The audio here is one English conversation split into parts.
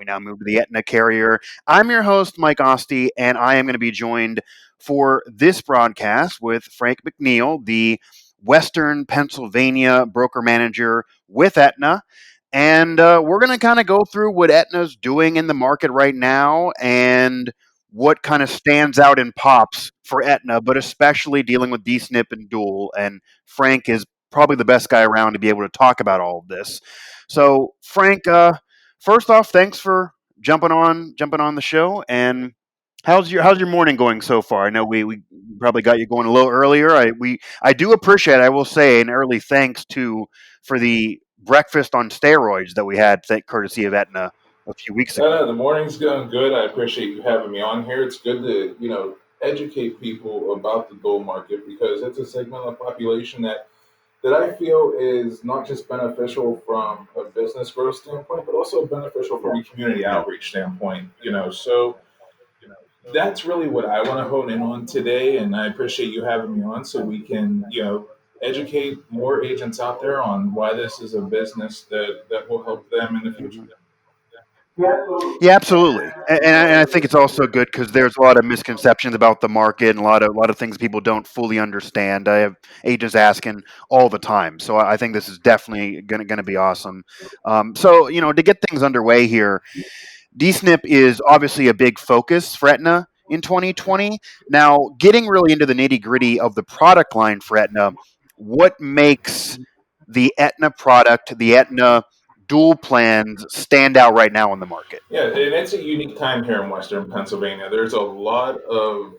We now move to the Aetna carrier. I'm your host, Mike Asti, and I am going to be joined for this broadcast with Frank MacNeil, the Western Pennsylvania broker manager with Aetna. And we're going to kind of go through what Aetna's doing in the market right now and what kind of stands out and pops for Aetna, but especially dealing with DSNP and dual. And Frank is probably the best guy around to be able to talk about all of this. So, Frank, first off, thanks for jumping on the show. And how's your morning going so far? I know we probably got you going a little earlier. I do appreciate, I will say, an early thanks to for the breakfast on steroids that we had, courtesy of Aetna a few weeks ago. The morning's going good. I appreciate you having me on here. It's good to, educate people about the bull market because it's a segment of the population that I feel is not just beneficial from a business growth standpoint, but also beneficial from a community Yeah. outreach standpoint. So that's really what I want to hone in on today, and I appreciate you having me on so we can, educate more agents out there on why this is a business that will help them in the future. Yeah, absolutely, and I think it's also good because there's a lot of misconceptions about the market and a lot of things people don't fully understand. I have agents asking all the time, so I think this is definitely gonna be awesome. So to get things underway here, DSNP is obviously a big focus for Aetna in 2020. Now, getting really into the nitty gritty of the product line for Aetna, what makes the Aetna product, the Aetna dual plans, stand out right now in the market? Yeah, and it's a unique time here in Western Pennsylvania. There's a lot of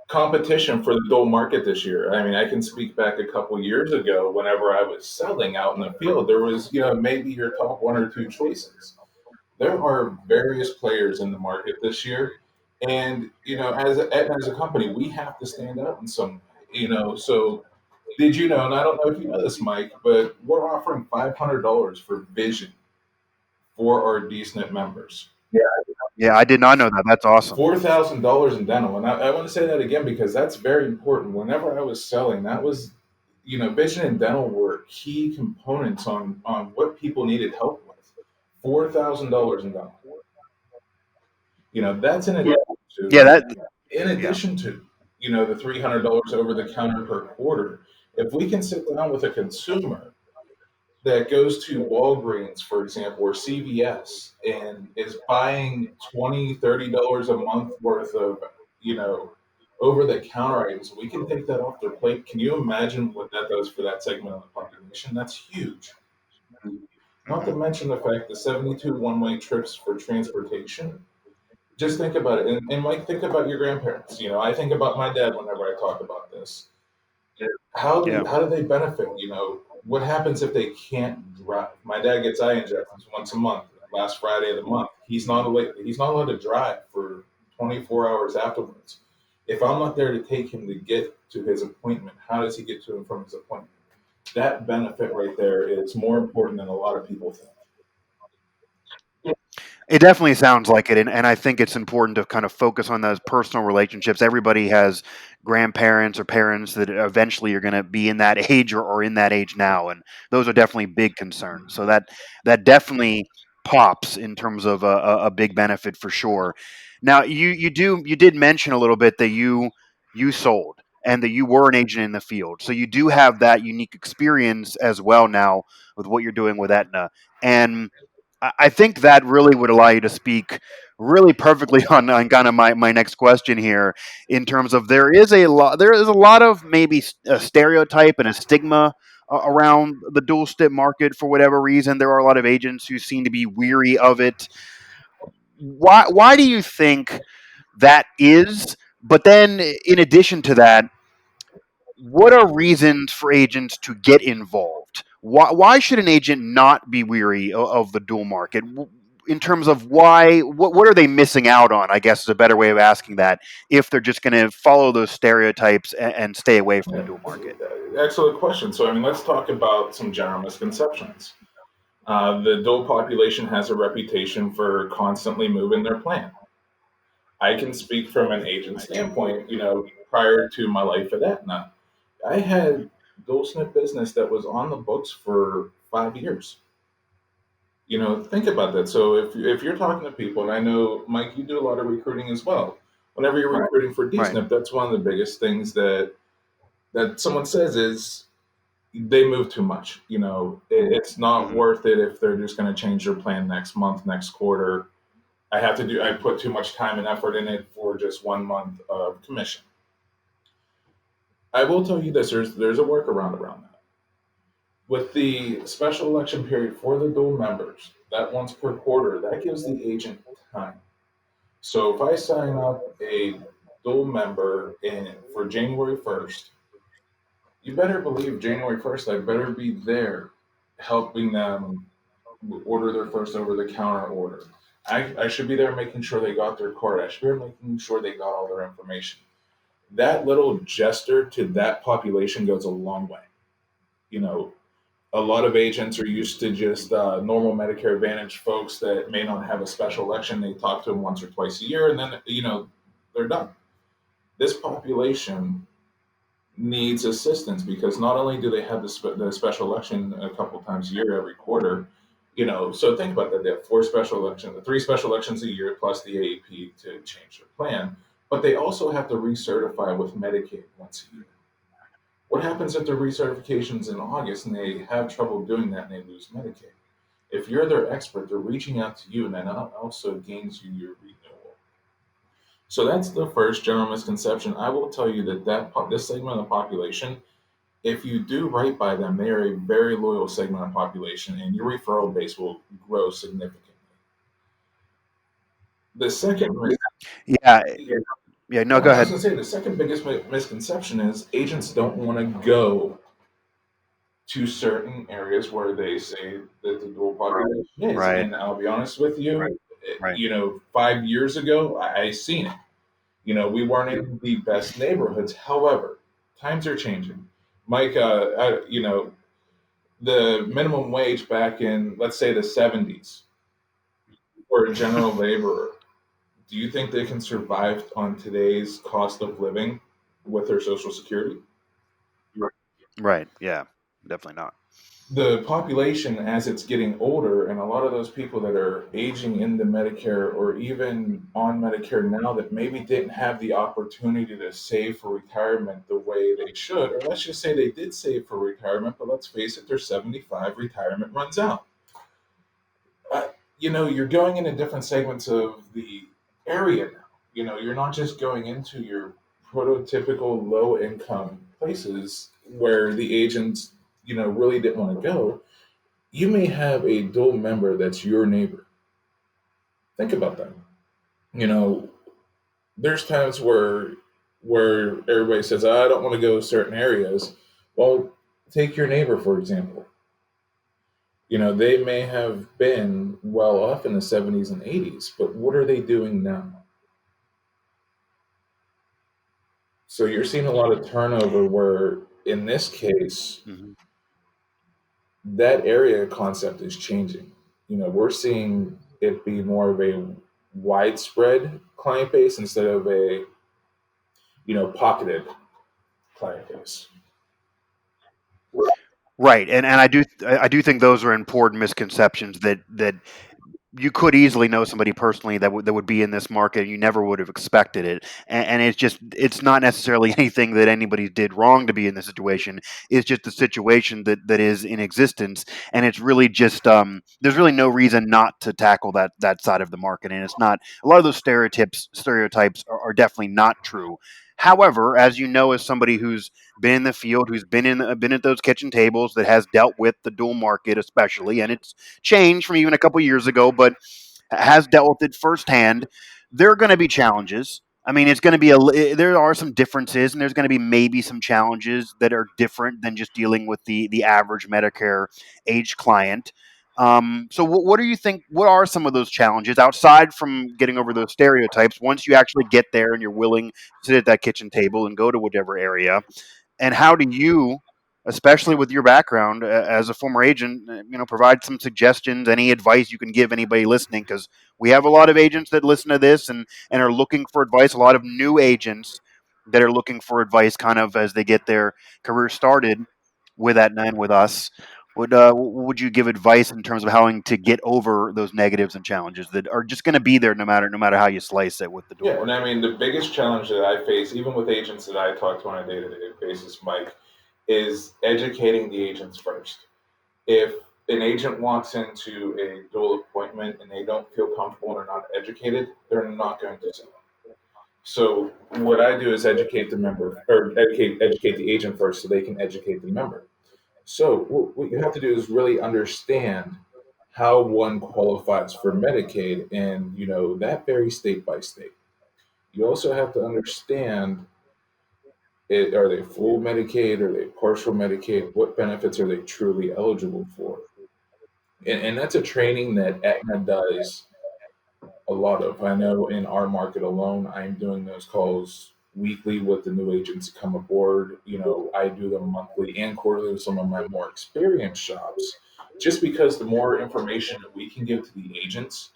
competition for the dual market this year. I mean, I can speak back a couple years ago whenever I was selling out in the field, there was, maybe your top one or two choices. There are various players in the market this year. And, as a company, we have to stand out in some, so did you know, and I don't know if you know this, Mike, but we're offering $500 for vision for our DSNP members. Yeah, I did not know that. That's awesome. $4,000 in dental, and I want to say that again because that's very important. Whenever I was selling, that was, vision and dental were key components on what people needed help with. $4,000 in dental. That's Yeah, that in yeah. addition to, the $300 over the counter per quarter. If we can sit down with a consumer that goes to Walgreens, for example, or CVS and is buying $20, $30 a month worth of, you know, over the counter items, we can take that off their plate. Can you imagine what that does for that segment of the population? That's huge. Not to Mhm. mention the fact that 72 one-way trips for transportation. Just think about it. And Mike, think about your grandparents. I think about my dad whenever I talk about this. Yeah. How do they benefit? What happens if they can't drive? My dad gets eye injections once a month, last Friday of the month. He's not allowed to drive for 24 hours afterwards. If I'm not there to take him to get to his appointment, how does he get to and from his appointment? That benefit right there is more important than a lot of people think. It definitely sounds like it, and I think it's important to kind of focus on those personal relationships. Everybody has grandparents or parents that eventually are going to be in that age or in that age now, and those are definitely big concerns. So that definitely pops in terms of a big benefit for sure. Now, you did mention a little bit that you sold and that you were an agent in the field, so you do have that unique experience as well now with what you're doing with Aetna. And I think that really would allow you to speak really perfectly on kind of my next question here in terms of there is a lot of maybe a stereotype and a stigma around the dual stip market for whatever reason. There are a lot of agents who seem to be weary of it. Why do you think that is? But then in addition to that, what are reasons for agents to get involved? Why should an agent not be weary of the dual market? In terms of why, what are they missing out on? I guess is a better way of asking that. If they're just going to follow those stereotypes and stay away from the Yeah, dual market. excellent question. So, I mean, let's talk about some general misconceptions. The dual population has a reputation for constantly moving their plan. I can speak from an agent standpoint. Prior to my life at Aetna, I had dual SNP business that was on the books for 5 years. Think about that. So if you're talking to people, and I know Mike, you do a lot of recruiting as well. Whenever you're Right. recruiting for Right. DSNP, that's one of the biggest things that someone says is they move too much. It's not Hmm. worth it if they're just going to change their plan next month, next quarter. I put too much time and effort in it for just 1 month of commission. I will tell you this: there's a workaround around that. With the special election period for the dual members, that once per quarter, that gives the agent time. So if I sign up a dual member for January 1st, you better believe January 1st, I better be there helping them order their first over the counter order. I should be there making sure they got their card. I should be there making sure they got all their information. That little gesture to that population goes a long way. You know, a lot of agents are used to just normal Medicare Advantage folks that may not have a special election. They talk to them once or twice a year, and then they're done. This population needs assistance because not only do they have the special election a couple times a year every quarter, so think about that. They have three special elections a year plus the AEP to change their plan, but they also have to recertify with Medicaid once a year. What happens if their recertification's in August and they have trouble doing that and they lose Medicaid? If you're their expert, they're reaching out to you, and that also gains you your renewal. So that's the first general misconception. I will tell you that this segment of the population, if you do right by them, they are a very loyal segment of population, and your referral base will grow significantly. The second, Yeah. Yeah. No, well, go I was ahead. going to say the second biggest misconception is agents don't want to go to certain areas where they say that the dual population is. Right. And I'll be honest with you, Right. 5 years ago, I seen it. We weren't in the best neighborhoods. However, times are changing. Mike, the minimum wage back in, let's say, the 70s for a general laborer, do you think they can survive on today's cost of living with their Social Security? Right. Yeah. Definitely not. The population, as it's getting older, and a lot of those people that are aging into Medicare or even on Medicare now that maybe didn't have the opportunity to save for retirement the way they should, or let's just say they did save for retirement, but let's face it, they're 75, retirement runs out. uh, you're going into different segments of the area now. You're not just going into your prototypical low income places where the agents, really didn't want to go. You may have a dual member that's your neighbor. Think about that. You know, there's times where everybody says, I don't want to go to certain areas. Well, take your neighbor, for example. They may have been well off in the 70s and 80s, but what are they doing now? So you're seeing a lot of turnover where, in this case, Hmm. that area concept is changing. We're seeing it be more of a widespread client base instead of a, pocketed client base. Right. And I do think those are important misconceptions that you could easily know somebody personally that would be in this market and you never would have expected it, and it's not necessarily anything that anybody did wrong to be in this situation. It's just the situation that is in existence, and it's really just there's really no reason not to tackle that side of the market, and it's not a lot of those stereotypes are definitely not true. However, as you know, as somebody who's been in the field, who's been at those kitchen tables, that has dealt with the dual market especially, and it's changed from even a couple years ago, but has dealt with it firsthand. There are going to be challenges. I mean, it's going to be there are some differences, and there's going to be maybe some challenges that are different than just dealing with the average Medicare age client. So, what do you think? What are some of those challenges outside from getting over those stereotypes? Once you actually get there and you're willing to sit at that kitchen table and go to whatever area, and how do you, especially with your background as a former agent, provide some suggestions, any advice you can give anybody listening? Because we have a lot of agents that listen to this and are looking for advice, a lot of new agents that are looking for advice kind of as they get their career started with Aetna and with us. Would you give advice in terms of how to get over those negatives and challenges that are just going to be there no matter how you slice it with the dual Yeah, and I market? mean the biggest challenge that I face, even with agents that I talk to on a day-to-day basis, Mike, is educating the agents first. If an agent walks into a dual appointment and they don't feel comfortable and are not educated, they're not going to sell. So what I do is educate the member or educate the agent first so they can educate the member. So what you have to do is really understand how one qualifies for Medicaid, and that varies state by state. You also have to understand are they full Medicaid, are they partial Medicaid, what benefits are they truly eligible for, and that's a training that Aetna does a lot of. I know in our market alone, I'm doing those calls weekly with the new agents that come aboard. I do them monthly and quarterly with some of my more experienced shops, just because the more information that we can give to the agents,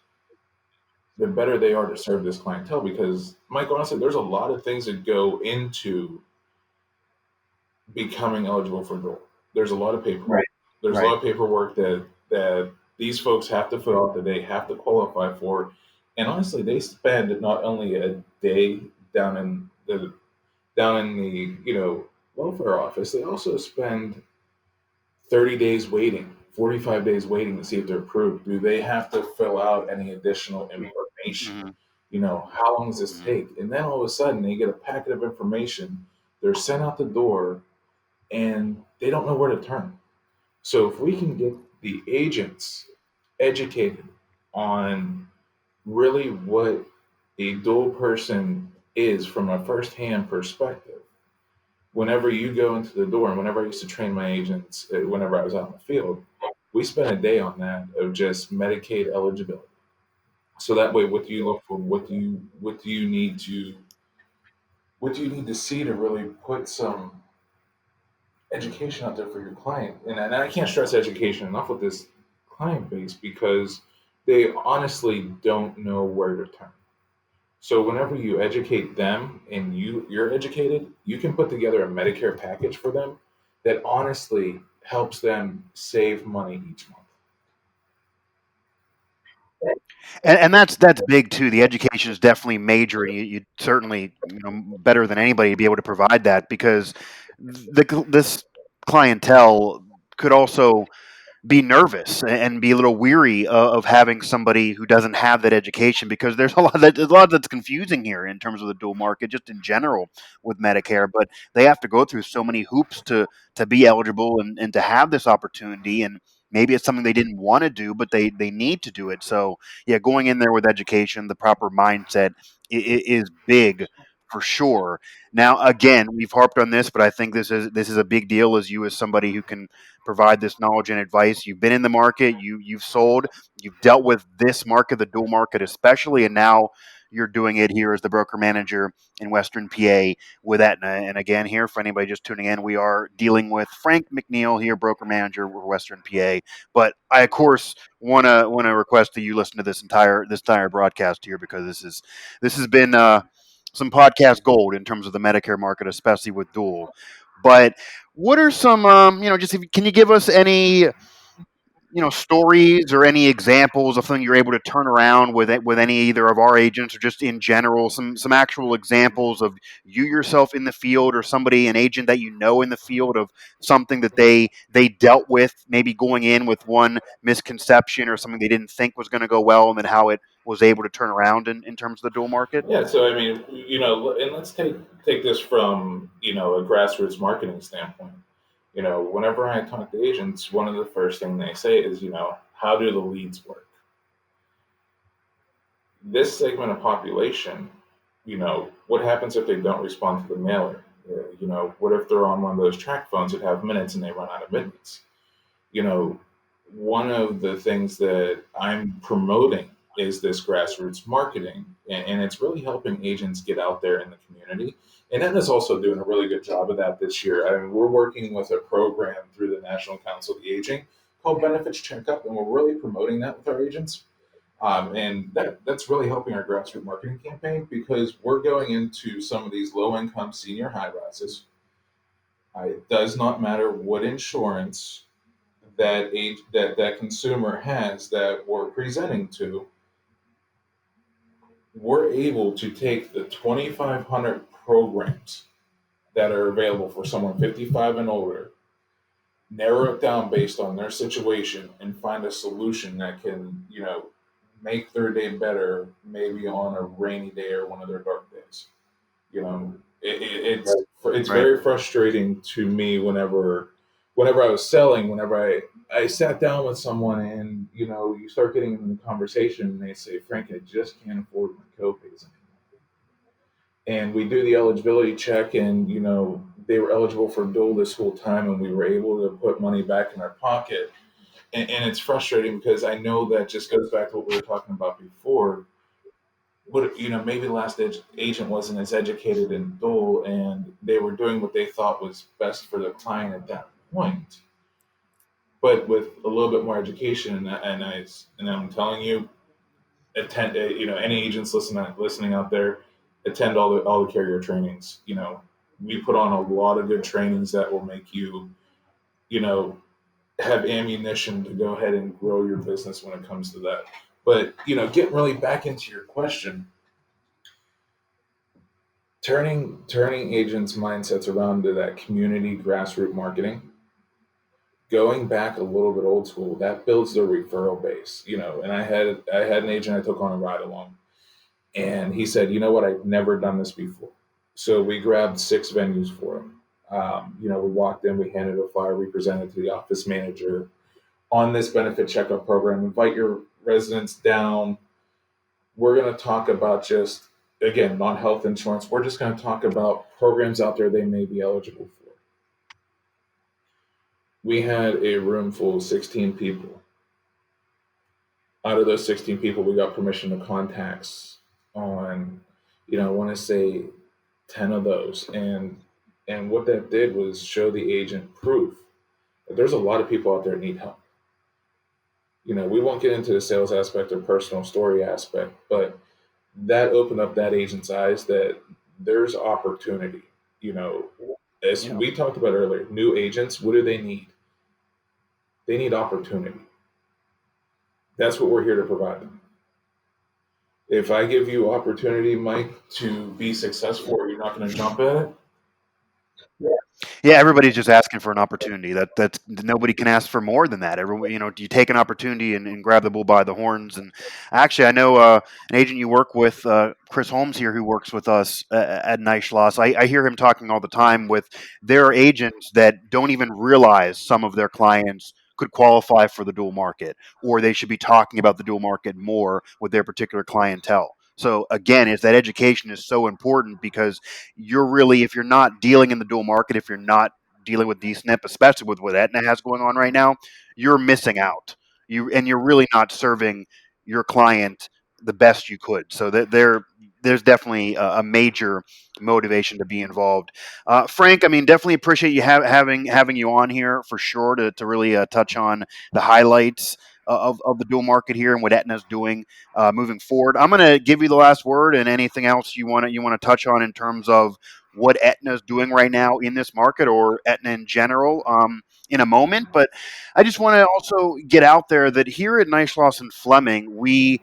the better they are to serve this clientele. Because, Mike, honestly, there's a lot of things that go into becoming eligible for dole. There's a lot of paperwork. Right. There's a Right. lot of paperwork that these folks have to fill out that they have to qualify for. And honestly, they spend not only a day down in the welfare office, they also spend 30 days waiting, 45 days waiting to see if they're approved. Do they have to fill out any additional information? Hmm. How long does this Hmm. take? And then all of a sudden they get a packet of information. They're sent out the door and they don't know where to turn. So if we can get the agents educated on really what a dual person is from a firsthand perspective, whenever you go into the door, and whenever I used to train my agents, whenever I was out in the field, we spent a day on that of just Medicaid eligibility. So that way, what do you look for? What do you need to see to really put some education out there for your client? And I can't stress education enough with this client base because they honestly don't know where to turn. So whenever you educate them and you're educated, you can put together a Medicare package for them that honestly helps them save money each month. And that's big too. The education is definitely major, and you certainly better than anybody to be able to provide that because this clientele could also be nervous and be a little weary of having somebody who doesn't have that education because there's a lot that's confusing here in terms of the dual market just in general with Medicare, but they have to go through so many hoops to be eligible and to have this opportunity, and maybe it's something they didn't want to do but they need to do it. So yeah, going in there with education, the proper mindset is big for sure. Now again, we've harped on this, but I think this is a big deal as you as somebody who can provide this knowledge and advice. You've been in the market, you've sold, you've dealt with this market, the dual market especially, and now you're doing it here as the broker manager in Western PA with Aetna. And again, here for anybody just tuning in, we are dealing with Frank MacNeil here, broker manager with Western PA. But I, of course, want to request that you listen to this entire broadcast here because this has been some podcast gold in terms of the Medicare market, especially with dual. But what are some, just can you give us any, stories or any examples of something you're able to turn around with any either of our agents or just in general, some actual examples of you yourself in the field or somebody, an agent that you know in the field of something that they dealt with, maybe going in with one misconception or something they didn't think was going to go well, and then how it was able to turn around in terms of the dual market? Yeah, so I mean, and let's take this from a grassroots marketing standpoint. Whenever I talk to agents, one of the first thing they say is, how do the leads work? This segment of population, what happens if they don't respond to the mailer? What if they're on one of those track phones that have minutes and they run out of minutes? you know, One of the things that I'm promoting is this grassroots marketing, and it's really helping agents get out there in the community. And Aetna's also doing a really good job of that this year. I mean, we're working with a program through the National Council of the Aging called Benefits Checkup, and we're really promoting that with our agents. And that's really helping our grassroots marketing campaign because we're going into some of these low income senior high rises. It does not matter what insurance that consumer has that we're presenting to, we're able to take the 2,500 programs that are available for someone 55 and older, narrow it down based on their situation, and find a solution that can, make their day better, maybe on a rainy day or one of their dark days. You know, it's Right. very frustrating to me whenever I was selling, whenever I sat down with someone and you start getting into the conversation and they say, Frank, I just can't afford my copays anymore. And we do the eligibility check, and they were eligible for dual this whole time, and we were able to put money back in our pocket. And it's frustrating because I know that just goes back to what we were talking about before. What maybe the last agent wasn't as educated in dual, and they were doing what they thought was best for the client at that point. But with a little bit more education, and I'm telling you, attend. Any agents listening out there, attend all the carrier trainings. We put on a lot of good trainings that will make you, you know, have ammunition to go ahead and grow your business when it comes to that. But getting really back into your question, turning agents' mindsets around to that community grassroots marketing, going back a little bit old school, that builds their referral base. And I had an agent I took on a ride along, and he said, you know what, I've never done this before. So we grabbed 6 venues for him. We walked in, we handed a flyer, we presented to the office manager on this benefit checkup program. Invite your residents down. We're going to talk about just, again, not health insurance. We're just going to talk about programs out there they may be eligible for. We had a room full of 16 people. Out of those 16 people, we got permission to contacts on, I want to say 10 of those. And what that did was show the agent proof that there's a lot of people out there that need help. We won't get into the sales aspect or personal story aspect, but that opened up that agent's eyes that there's opportunity. You know, as Yeah. we talked about earlier, new agents, what do they need? They need opportunity. That's what we're here to provide them. If I give you opportunity, Mike, to be successful, you're not going to jump at it. Yeah, everybody's just asking for an opportunity. That's nobody can ask for more than that. Everyone, you take an opportunity and grab the bull by the horns. And actually, I know an agent you work with, Chris Holmes here, who works with us at Neishloss. I hear him talking all the time with their agents that don't even realize some of their clients could qualify for the dual market, or they should be talking about the dual market more with their particular clientele. So again, is that education is so important because you're really, if you're not dealing in the dual market, if you're not dealing with DSNP, especially with what Aetna has going on right now, you're missing out. You're really not serving your client the best you could. So there's definitely a major motivation to be involved. Frank, I mean, definitely appreciate you having you on here for sure to really touch on the highlights of the dual market here and what Aetna's doing moving forward. I'm going to give you the last word, and anything else you want to touch on in terms of what Aetna is doing right now in this market or Aetna in general in a moment. But I just want to also get out there that here at Neishloss and Fleming, we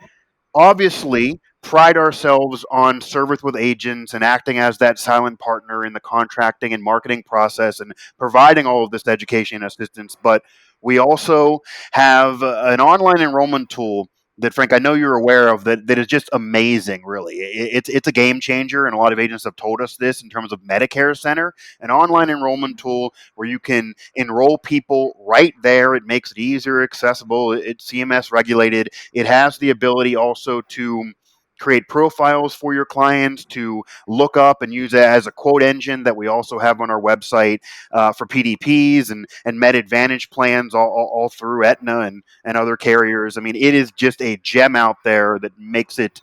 obviously pride ourselves on service with agents and acting as that silent partner in the contracting and marketing process and providing all of this education and assistance. But we also have an online enrollment tool that, Frank, I know you're aware of, that is just amazing. Really, it's a game changer, and a lot of agents have told us this in terms of Medicare Center, an online enrollment tool where you can enroll people right there. It makes it easier, accessible. It's CMS regulated. It has the ability also to create profiles for your clients to look up and use it as a quote engine that we also have on our website for PDPs and Med Advantage plans all through Aetna and other carriers. I mean, it is just a gem out there that makes it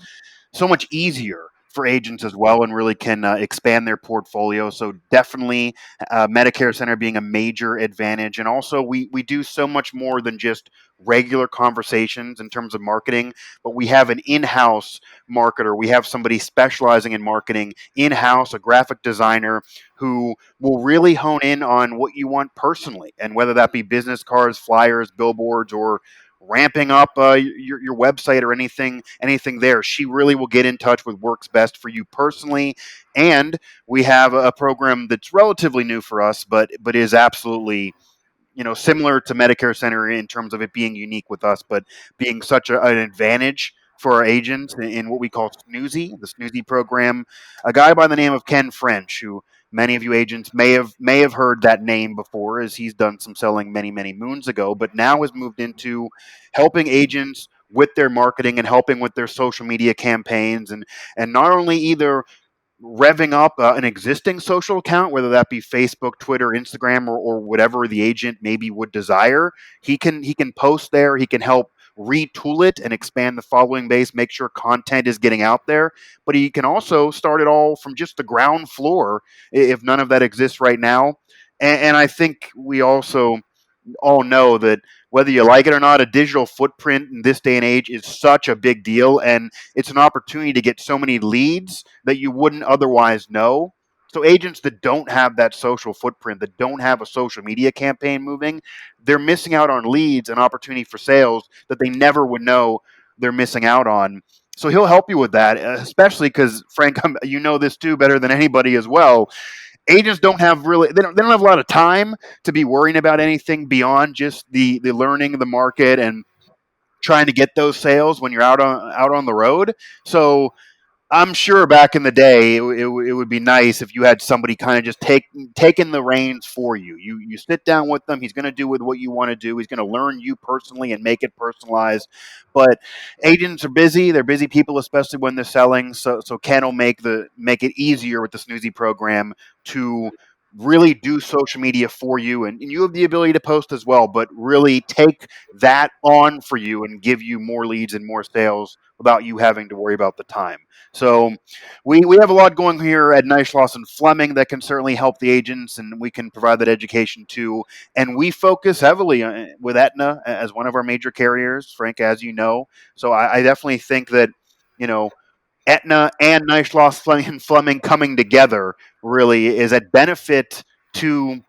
so much easier for agents as well, and really can expand their portfolio. So definitely Medicare Center being a major advantage. And also we do so much more than just regular conversations in terms of marketing, but we have an in-house marketer. We have somebody specializing in marketing in-house, a graphic designer who will really hone in on what you want personally, and whether that be business cards, flyers, billboards, or ramping up your website or anything there. She really will get in touch with works best for you personally. And we have a program that's relatively new for us, but is absolutely, similar to Medicare Center in terms of it being unique with us, but being such an advantage for our agents in what we call the Snoozy program. A guy by the name of Ken French, who many of you agents may have heard that name before, as he's done some selling many moons ago, but now has moved into helping agents with their marketing and helping with their social media campaigns, and not only either revving up an existing social account, whether that be Facebook, Twitter, Instagram, or whatever the agent maybe would desire. He can post there. He can help retool it and expand the following base, make sure content is getting out there. But he can also start it all from just the ground floor if none of that exists right now. And I think we also all know that whether you like it or not, a digital footprint in this day and age is such a big deal. And it's an opportunity to get so many leads that you wouldn't otherwise know. So agents that don't have that social footprint, that don't have a social media campaign moving, they're missing out on leads and opportunity for sales that they never would know they're missing out on. So he'll help you with that, especially because Frank, you know this too better than anybody as well. Agents don't have really they don't have a lot of time to be worrying about anything beyond just the learning the market and trying to get those sales when you're out on the road. So I'm sure back in the day, it would be nice if you had somebody kind of just taking the reins for you. You sit down with them. He's going to do with what you want to do. He's going to learn you personally and make it personalized. But agents are busy. They're busy people, especially when they're selling. So Ken will make it easier with the Snoozy program to really do social media for you, and you have the ability to post as well, but really take that on for you and give you more leads and more sales without you having to worry about the time. So we have a lot going here at Neishloss and Fleming that can certainly help the agents, and we can provide that education too. And we focus heavily with Aetna as one of our major carriers, Frank, as you know. So I definitely think that, you know, Aetna and Neishloss Fleming coming together really is a benefit to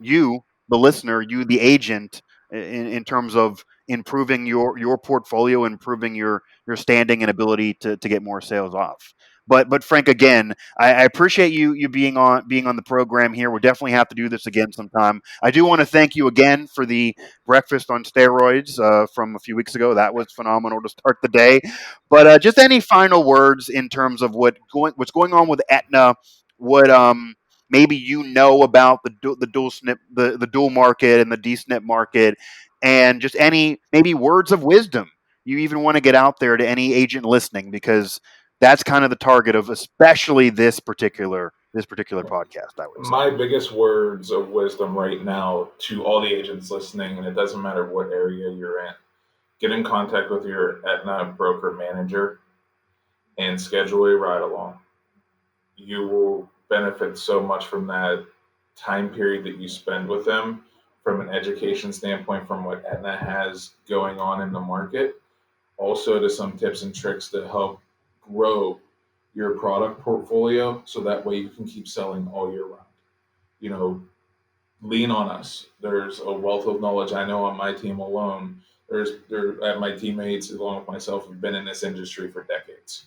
you, the listener, you, the agent, in terms of improving your portfolio, improving your standing and ability to get more sales off. But Frank, again, I appreciate you being on the program here. We'll definitely have to do this again sometime. I do want to thank you again for the breakfast on steroids from a few weeks ago. That was phenomenal to start the day. But just any final words in terms of what's going on with Aetna, what maybe about the dual snip, the dual market and the D-SNP market, and just any maybe words of wisdom you even want to get out there to any agent listening, because that's kind of the target of especially this particular podcast, I would say. My biggest words of wisdom right now to all the agents listening, and it doesn't matter what area you're in, get in contact with your Aetna broker manager and schedule a ride along. You will benefit so much from that time period that you spend with them from an education standpoint, from what Aetna has going on in the market, also to some tips and tricks to help grow your product portfolio so that way you can keep selling all year round. You know, lean on us. There's a wealth of knowledge. I know on my team alone, my teammates along with myself have been in this industry for decades.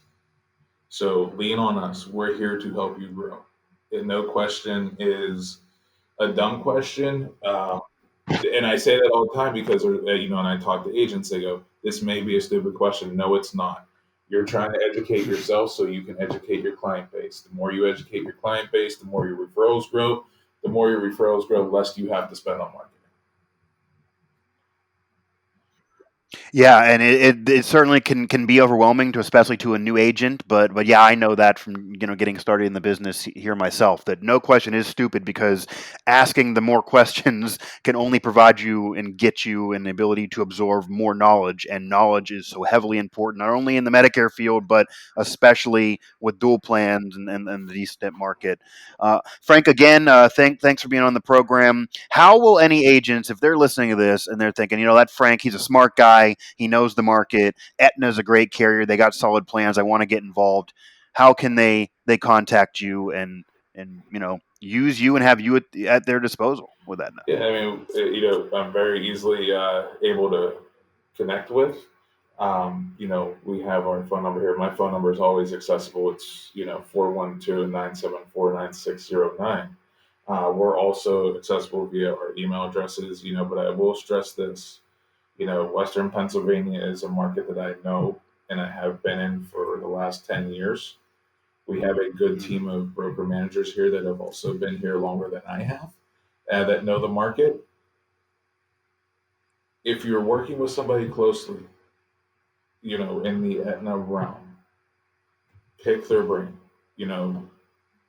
So lean on us. We're here to help you grow. And no question is a dumb question. And I say that all the time because, and I talk to agents, they go, this may be a stupid question. No, it's not. You're trying to educate yourself so you can educate your client base. The more you educate your client base, the more your referrals grow. The more your referrals grow, the less you have to spend on marketing. Yeah, and it certainly can be overwhelming to especially to a new agent, but yeah, I know that from getting started in the business here myself that no question is stupid because asking the more questions can only provide you and get you an ability to absorb more knowledge, and knowledge is so heavily important not only in the Medicare field but especially with dual plans and the D-SNP market. Frank, again, thanks for being on the program. How will any agents, if they're listening to this and they're thinking, that Frank, he's a smart guy, he knows the market, Aetna's a great carrier, they got solid plans, I want to get involved. How can they contact you and use you and have you at their disposal with Aetna? Yeah, I mean, I'm very easily able to connect with. We have our phone number here. My phone number is always accessible. It's 412-974-9609. We're also accessible via our email addresses, but I will stress this. Western Pennsylvania is a market that I know and I have been in for the last 10 years. We have a good Mhm. team of broker managers here that have also been here longer than I have, that know the market. If you're working with somebody closely, in the Aetna realm, pick their brain. You know,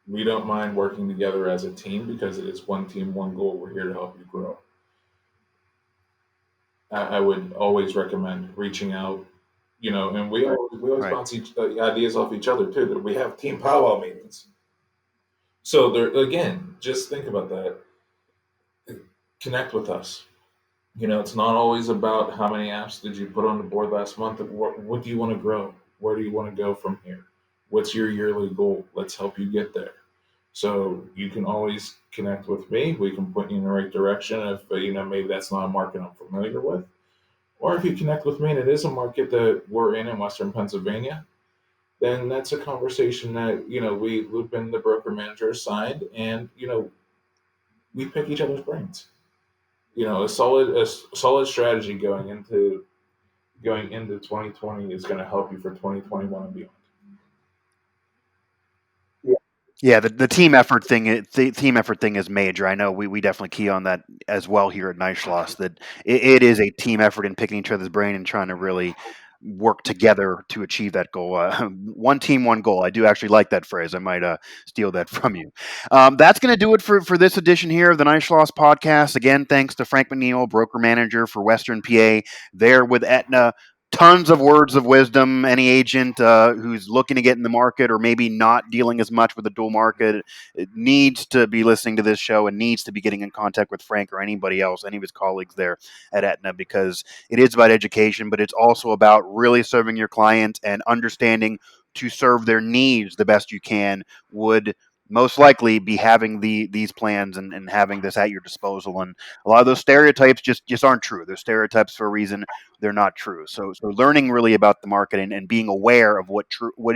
we don't mind working together as a team because it is one team, one goal. We're here to help you grow. I would always recommend reaching out. And we always Right. bounce ideas off each other too. We have team powwow meetings. So there again, just think about that. Connect with us. It's not always about how many apps did you put on the board last month. What do you want to grow? Where do you want to go from here? What's your yearly goal? Let's help you get there. So you can always connect with me. We can point you in the right direction if maybe that's not a market I'm familiar with, or if you connect with me and it is a market that we're in Western Pennsylvania, then that's a conversation that we loop in the broker manager side, and we pick each other's brains. A solid strategy going into 2020 is going to help you for 2021 and beyond. Yeah, the team effort thing, the team effort thing is major. I know we definitely key on that as well here at Neishloss. That it is a team effort in picking each other's brain and trying to really work together to achieve that goal. One team, one goal. I do actually like that phrase. I might steal that from you. That's going to do it for this edition here of the Neishloss podcast. Again, thanks to Frank MacNeil, broker manager for Western PA, there with Aetna. Tons of words of wisdom. Any agent who's looking to get in the market or maybe not dealing as much with the dual market needs to be listening to this show and needs to be getting in contact with Frank or anybody else, any of his colleagues there at Aetna, because it is about education, but it's also about really serving your client and understanding to serve their needs the best you can would most likely be having these plans and having this at your disposal. And a lot of those stereotypes just aren't true. They're stereotypes for a reason. They're not true. So learning really about the market and being aware of what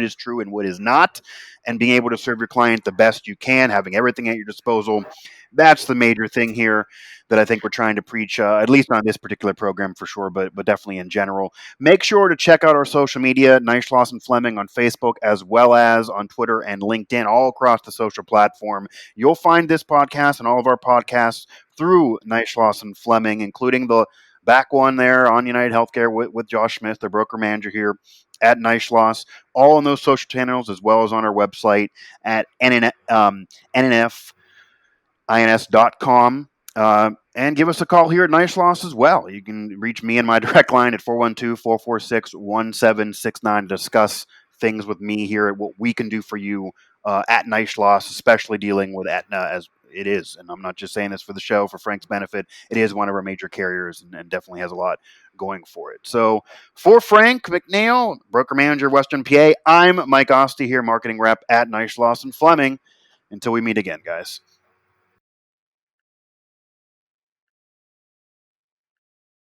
is true and what is not, and being able to serve your client the best you can, having everything at your disposal. That's the major thing here that I think we're trying to preach, at least on this particular program for sure, but definitely in general. Make sure to check out our social media, Neishloss and Fleming on Facebook, as well as on Twitter and LinkedIn, all across the social platform. You'll find this podcast and all of our podcasts through Neishloss and Fleming, including the back one there on United Healthcare with Josh Smith, the broker manager here at Neishloss, all on those social channels, as well as on our website at nnf.ins.com. And give us a call here at Neishloss as well. You can reach me and my direct line at 412-446-1769 to discuss things with me here at what we can do for you at Neishloss, especially dealing with Aetna as it is. And I'm not just saying this for the show, for Frank's benefit. It is one of our major carriers and definitely has a lot going for it. So for Frank MacNeil, broker manager, Western PA, I'm Mike Asti here, marketing rep at Neishloss and Fleming. Until we meet again, guys.